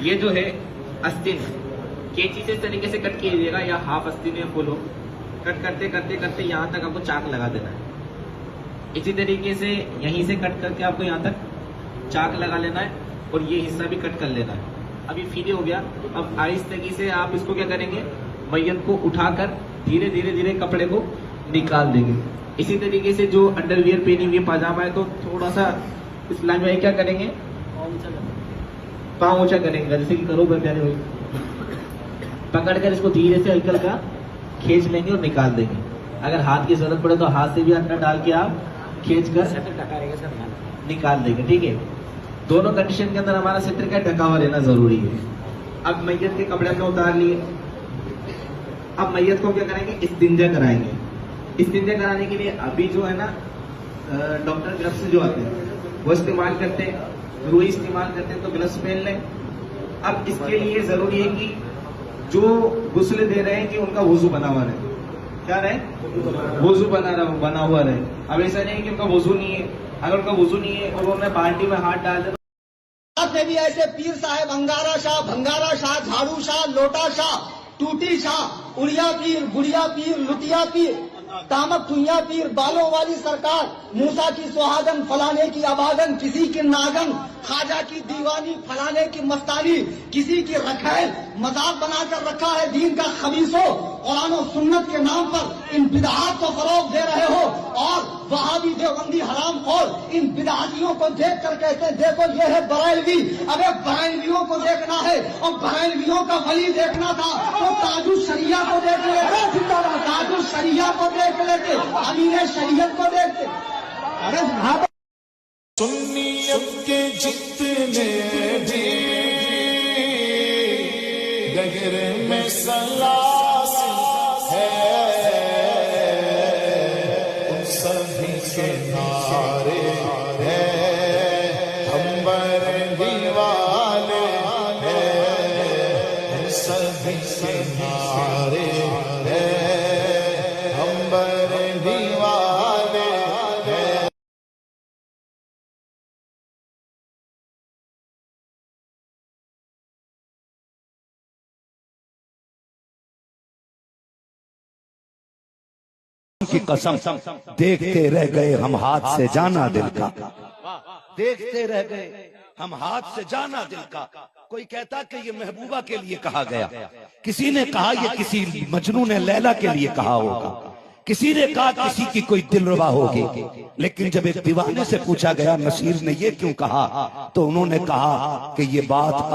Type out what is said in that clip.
ये जो है अस्तीन, कैंची से इस तरीके से कट कीजिएगा, या हाफ अस्तीन या फुल हो, कट करते करते करते यहाँ तक आपको चाक लगा देना है। इसी तरीके से यहीं से कट करके आपको यहाँ तक चाक लगा लेना है और ये हिस्सा भी कट कर लेना है। अब ये फीले हो गया। अब आहिस्ते से आप इसको क्या करेंगे, मैयत को उठाकर धीरे धीरे धीरे कपड़े को निकाल देंगे। इसी तरीके से जो अंडरवियर पहनी हुई पाजामा है तो थोड़ा सा इस लाइन में क्या करेंगे, पाँव ऊंचा करेंगे, जैसे कि करो प्यारे भाई, पकड़कर इसको धीरे से हल्का हल्का खींच लेंगे और निकाल देंगे। अगर हाथ की जरूरत पड़े तो हाथ से भी अंदर डाल के आप खींच कर निकाल देंगे। ठीक है, दोनों कंडीशन के अंदर हमारा सित्र का ढका हुआ रहना जरूरी है। अब मैयत के कपड़े में उतार लिए। अब मैयत को क्या करेंगे, इस्तिंजा कराएंगे। इस्तिंजा कराने के लिए अभी जो है ना डॉक्टर ग्लव्स जो आते हैं वो इस्तेमाल करते हैं, रुई इस्तेमाल करते हैं, तो ग्लव्स पहन लें। अब इसके लिए जरूरी है कि जो गुस्ल दे रहे हैं कि उनका वजू बना हुआ रहे। क्या रहे, वजू बना हुआ रहे। अब ऐसा नहीं है कि उनका वजू नहीं है। अगर उनका वजू नहीं है और उन्होंने बाल्टी में हाथ डाल दे में भी ऐसे पीर साहेब अंगारा शाह, भंगारा शाह, झाड़ू शाह, लोटा शाह, टूटी शाह, उड़िया पीर, गुड़िया पीर, लुटिया पीर, तामक टुइया पीर, बालों वाली सरकार, मूसा की सुहागन, फलाने की अबागन, किसी की नागन, खाजा की दीवानी, फलाने की मस्तानी, किसी की रखैल, मजाक बनाकर रखा है दीन का खबीसो। कुरान और सुन्नत के नाम पर इन बिदअत को फरोग दे रहे हो और वहाबी देवबंदी हराम खोर इन बिदअतियों को देख कर कहते हैं देखो ये है बरेलवी। अबे बरेलवियों को देखना है और बरेलवियों का वली देखना था तो ताजुल शरिया को देख लेते, ताजुल शरिया को देख लेते, अमीर शरीयत को देखते। अरे सुन्नियत के जितने भी गहरे में सलासी है, उन सभी के नारे हैं हम बरेली वाले हैं, उन सभी के नारे हैं हम बरेली वाले हैं। की कसम देखते रह गए हम हाथ से जाना दिल का, देखते रह गए हम हाथ से जाना दिल का। कोई कहता कि ये महबूबा के लिए कहा गया, किसी ने कहा ये किसी मजनू ने लैला के लिए कहा होगा, किसी ने कहा किसी की कोई दिलरुबा होगी। लेकिन जब एक दीवाने से पूछा गया नसीर ने ये क्यों कहा, तो उन्होंने कहा कि ये बात